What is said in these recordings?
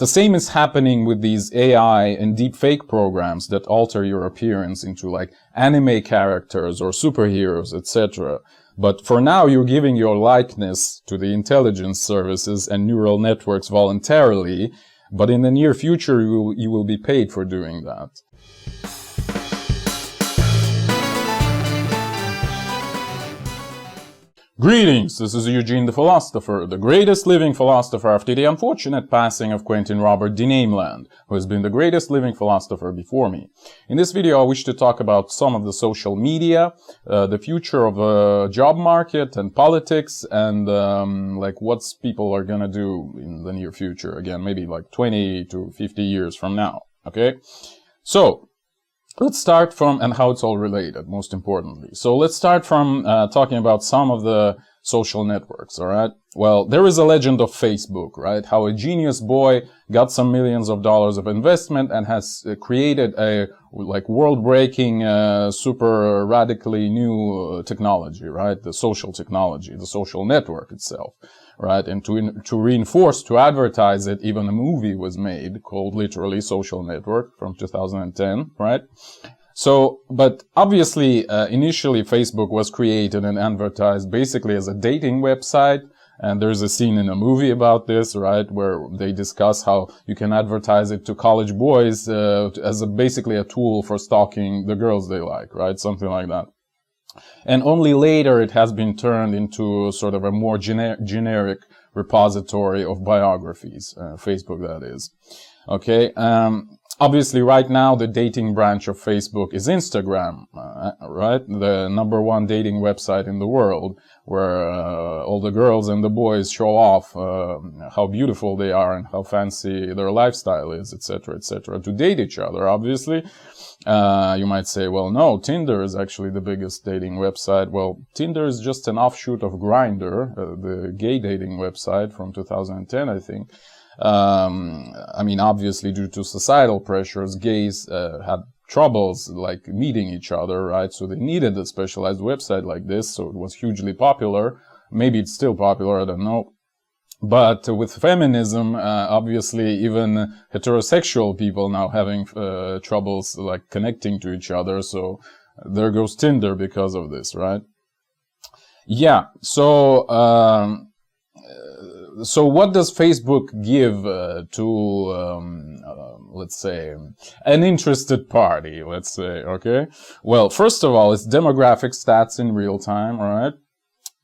The same is happening with these AI and deepfake programs that alter your appearance into like anime characters or superheroes, etc. But for now, you're giving your likeness to the intelligence services and neural networks voluntarily, but in the near future, you will be paid for doing that. Greetings, this is Eugene the Philosopher, the greatest living philosopher after the unfortunate passing of Quentin Robert de Nameland, who has been the greatest living philosopher before me. In this video, I wish to talk about some of the social media, the future of the job market and politics, and like what people are gonna do in the near future, again, maybe like 20 to 50 years from now, okay? So, let's start from, and how it's all related, most importantly. So let's start from talking about some of the social networks, alright? Well, there is a legend of Facebook, right? How a genius boy got some millions of dollars of investment and has created a, like, world-breaking, super radically new technology, right? The social technology, the social network itself, right? And to reinforce, to advertise it, even a movie was made called literally Social Network from 2010, right? So, but obviously, initially Facebook was created and advertised basically as a dating website. And there's a scene in a movie about this, right, where they discuss how you can advertise it to college boys as basically a tool for stalking the girls they like, right? Something like that. And only later it has been turned into sort of a more generic repository of biographies, Facebook that is. Okay, obviously right now the dating branch of Facebook is Instagram, right? The #1 dating website in the world, where all the girls and the boys show off how beautiful they are and how fancy their lifestyle is, etc., etc., to date each other, obviously. You might say, well, no, Tinder is actually the biggest dating website. Well, Tinder is just an offshoot of Grindr, the gay dating website from 2010, I think. I mean, obviously, due to societal pressures, gays had troubles like meeting each other, right? So they needed a specialized website like this, so it was hugely popular. Maybe it's still popular, I don't know. But with feminism, obviously, even heterosexual people now having troubles like connecting to each other, so there goes Tinder because of this, right? Yeah, so what does Facebook give to, let's say, an interested party, let's say, okay? Well, first of all, it's demographic stats in real time, all right?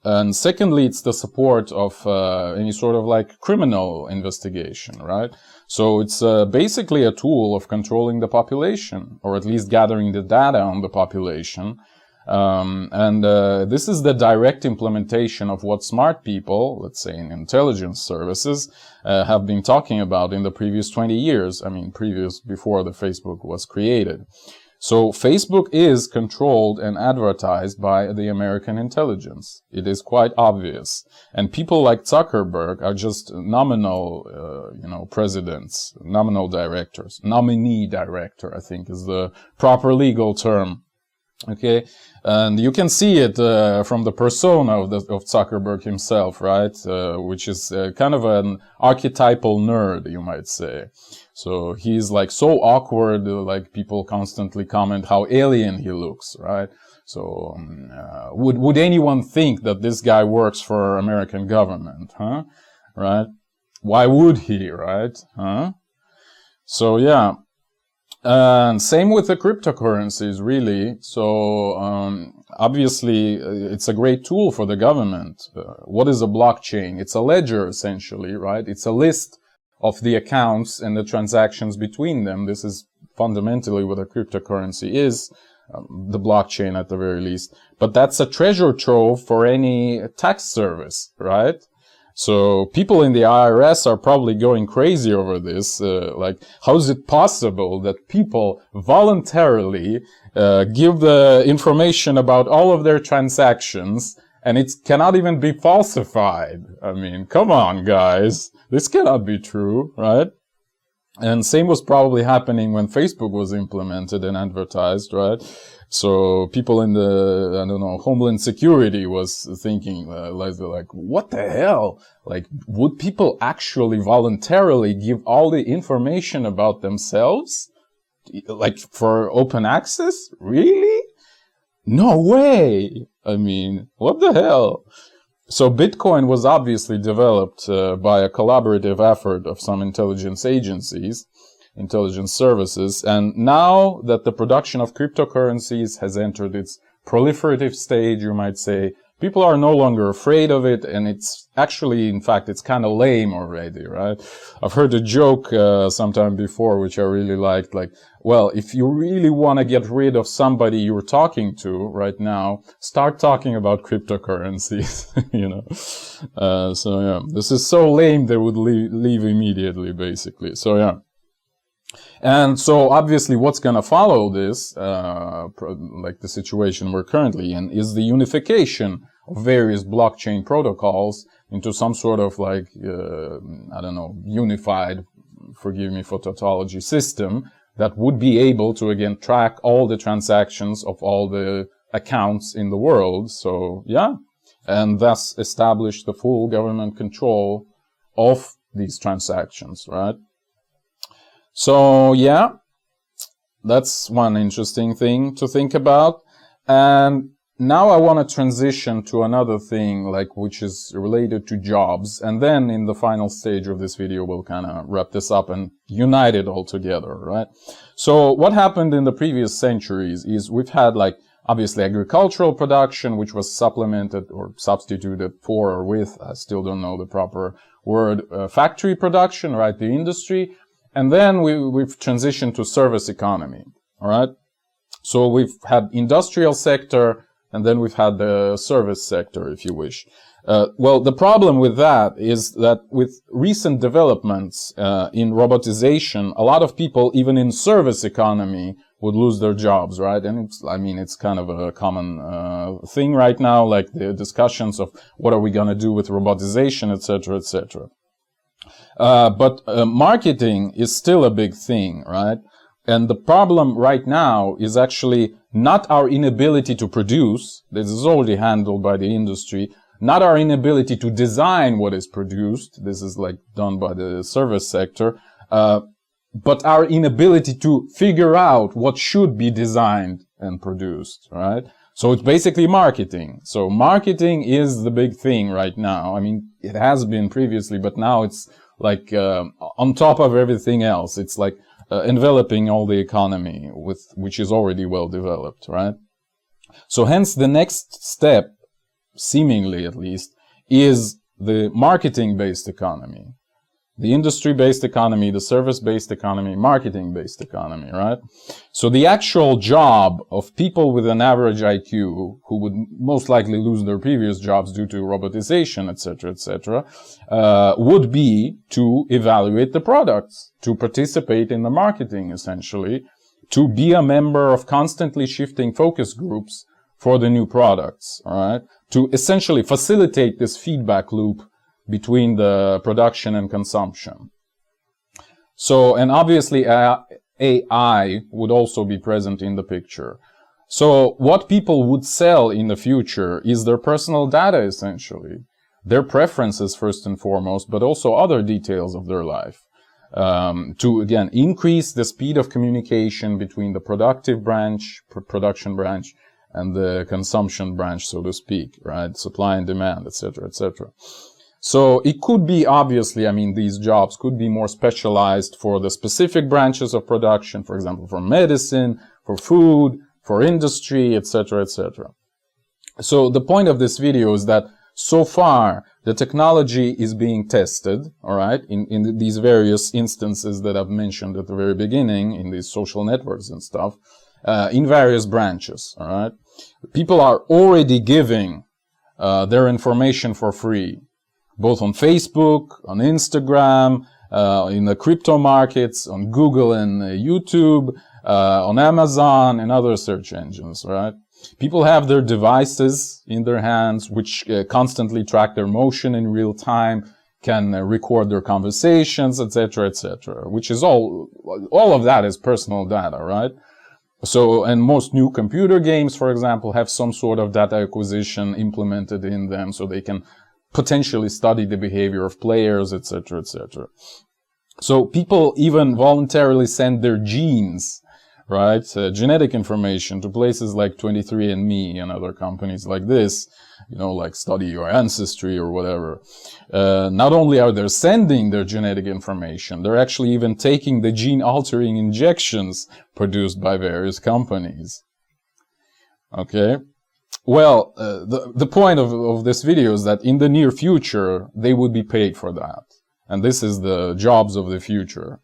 And secondly, it's the support of any sort of like criminal investigation, right? So it's basically a tool of controlling the population, or at least gathering the data on the population. This is the direct implementation of what smart people, let's say in intelligence services, have been talking about in the previous 20 years. I mean, before the Facebook was created. So Facebook is controlled and advertised by the American intelligence. It is quite obvious. And people like Zuckerberg are just nominal, presidents, nominal directors. Nominee director, I think, is the proper legal term. Okay, and you can see it from the persona of Zuckerberg himself, right? Which is kind of an archetypal nerd, you might say. So he's like so awkward, like people constantly comment how alien he looks, right? So would anyone think that this guy works for American government, huh? Right? Why would he, right? Huh? So yeah. And same with the cryptocurrencies, really. So, obviously, it's a great tool for the government. What is a blockchain? It's a ledger, essentially, right? It's a list of the accounts and the transactions between them. This is fundamentally what a cryptocurrency is, the blockchain at the very least. But that's a treasure trove for any tax service, right? So people in the IRS are probably going crazy over this. Like, how is it possible that people voluntarily give the information about all of their transactions and it cannot even be falsified? I mean, come on, guys. This cannot be true, right? And same was probably happening when Facebook was implemented and advertised, right? So people in the, I don't know, Homeland Security was thinking, like, what the hell? Like, would people actually voluntarily give all the information about themselves? Like, for open access? Really? No way! I mean, what the hell? So Bitcoin was obviously developed by a collaborative effort of some intelligence agencies, intelligence services, and now that the production of cryptocurrencies has entered its proliferative stage, you might say, people are no longer afraid of it, and it's actually, in fact, it's kind of lame already, right? I've heard a joke sometime before, which I really liked, like, well, if you really want to get rid of somebody you're talking to right now, start talking about cryptocurrencies, you know? So yeah, this is so lame they would leave immediately, basically. So yeah. And so obviously what's going to follow this, like the situation we're currently in, is the unification of various blockchain protocols into some sort of like, I don't know, unified, forgive me for tautology, system that would be able to, again, track all the transactions of all the accounts in the world. So yeah, and thus establish the full government control of these transactions, right? So yeah, that's one interesting thing to think about. And now I want to transition to another thing, like, which is related to jobs. And then in the final stage of this video, we'll kind of wrap this up and unite it all together, right? So what happened in the previous centuries is we've had, like, obviously agricultural production, which was supplemented or substituted for or with, I still don't know the proper word, factory production, right? The industry. And then we've transitioned to service economy, all right? So we've had industrial sector, and then we've had the service sector, if you wish. Well, the problem with that is that with recent developments in robotization, a lot of people, even in service economy, would lose their jobs, right? And it's, I mean, it's kind of a common thing right now, like the discussions of what are we going to do with robotization, etc., etc. But marketing is still a big thing, right? And the problem right now is actually not our inability to produce. This is already handled by the industry. Not our inability to design what is produced. This is like done by the service sector. But our inability to figure out what should be designed and produced, right? So it's basically marketing. So marketing is the big thing right now. I mean, it has been previously, but now it's like on top of everything else. It's like enveloping all the economy, which is already well developed, right? So hence the next step, seemingly at least, is the marketing-based economy. The industry-based economy, the service-based economy, marketing-based economy, right? So the actual job of people with an average IQ, who would most likely lose their previous jobs due to robotization, etc., would be to evaluate the products, to participate in the marketing, essentially, to be a member of constantly shifting focus groups for the new products, all right? To essentially facilitate this feedback loop between the production and consumption. So, and obviously AI would also be present in the picture. So what people would sell in the future is their personal data, essentially. Their preferences first and foremost, but also other details of their life. To, again, increase the speed of communication between the productive branch, production branch, and the consumption branch, so to speak, right? Supply and demand, etc., etc. So it could be, obviously, I mean, these jobs could be more specialized for the specific branches of production, for example, for medicine, for food, for industry, etc., etc. So the point of this video is that so far the technology is being tested, all right, in these various instances that I've mentioned at the very beginning, in these social networks and stuff, in various branches, all right. People are already giving their information for free, both on Facebook, on Instagram, in the crypto markets, on Google and YouTube, on Amazon and other search engines, right? People have their devices in their hands, which constantly track their motion in real time, can record their conversations, etc., etc., which is all of that is personal data, right? So, and most new computer games, for example, have some sort of data acquisition implemented in them, so they can potentially study the behavior of players, etc., etc. So people even voluntarily send their genes, right, genetic information to places like 23andMe and other companies like this, you know, like study your ancestry or whatever. Not only are they sending their genetic information, they're actually even taking the gene-altering injections produced by various companies. Okay? Well, the point of this video is that in the near future, they would be paid for that. And this is the jobs of the future,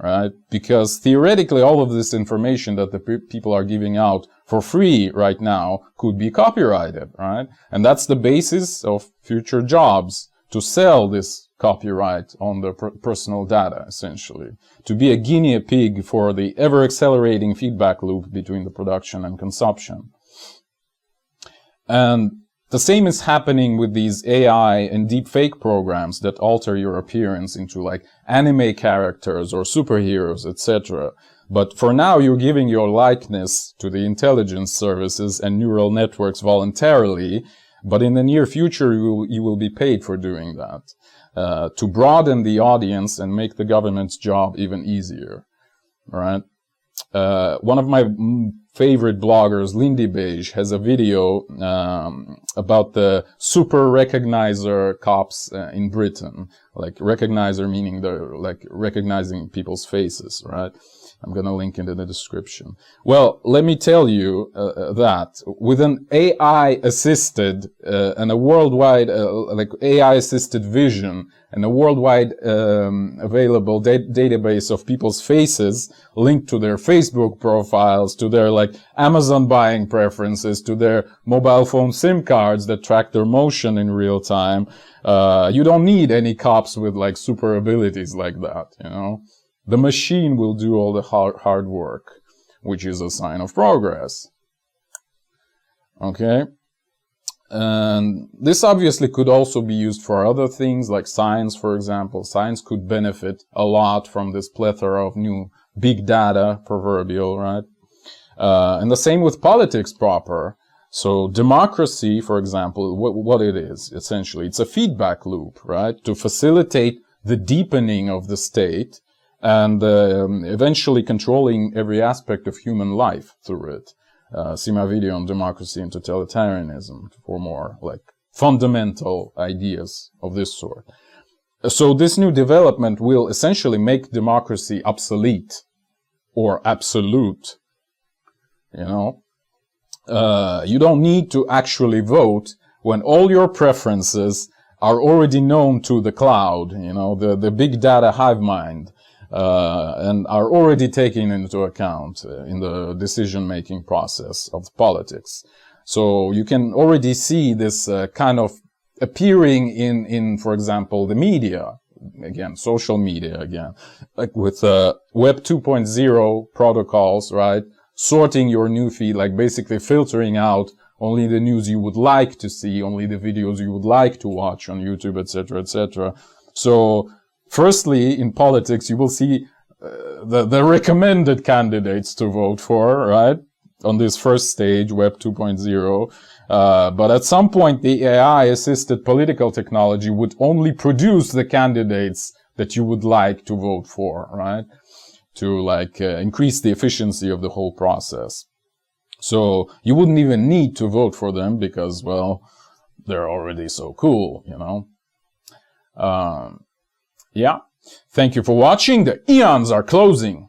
right? Because theoretically, all of this information that the people are giving out for free right now could be copyrighted, right? And that's the basis of future jobs, to sell this copyright on the personal data, essentially. To be a guinea pig for the ever-accelerating feedback loop between the production and consumption. And the same is happening with these AI and deepfake programs that alter your appearance into like anime characters or superheroes, etc. But for now, you're giving your likeness to the intelligence services and neural networks voluntarily. But in the near future, you will be paid for doing that, to broaden the audience and make the government's job even easier. All right. One of my favorite bloggers, E.th.ph, has a video about the super recognizer cops in Britain. Like recognizer meaning they're like recognizing people's faces, right? I'm gonna link it in the description. Well, let me tell you that with an AI-assisted and a worldwide, like AI-assisted vision and a worldwide available database of people's faces linked to their Facebook profiles, to their like Amazon buying preferences, to their mobile phone SIM cards that track their motion in real time. You don't need any cops with like super abilities like that, you know. The machine will do all the hard work, which is a sign of progress. Okay? And this obviously could also be used for other things, like science, for example. Science could benefit a lot from this plethora of new big data, proverbial, right? And the same with politics proper. So democracy, for example, what it is, essentially, it's a feedback loop, right? To facilitate the deepening of the state, and eventually controlling every aspect of human life through it. See my video on democracy and totalitarianism for more like fundamental ideas of this sort. So this new development will essentially make democracy obsolete or absolute. You know, you don't need to actually vote when all your preferences are already known to the cloud, you know, the big data hive mind. And are already taken into account in the decision-making process of politics. So you can already see this kind of appearing in, for example, the media, again, social media again, like with Web 2.0 protocols, right? Sorting your new feed, like basically filtering out only the news you would like to see, only the videos you would like to watch on YouTube, etc., etc. So firstly, in politics, you will see the recommended candidates to vote for, right? On this first stage, Web 2.0. But at some point, the AI-assisted political technology would only produce the candidates that you would like to vote for, right? To like increase the efficiency of the whole process. So you wouldn't even need to vote for them because, well, they're already so cool, you know? Yeah. Thank you for watching. The eons are closing.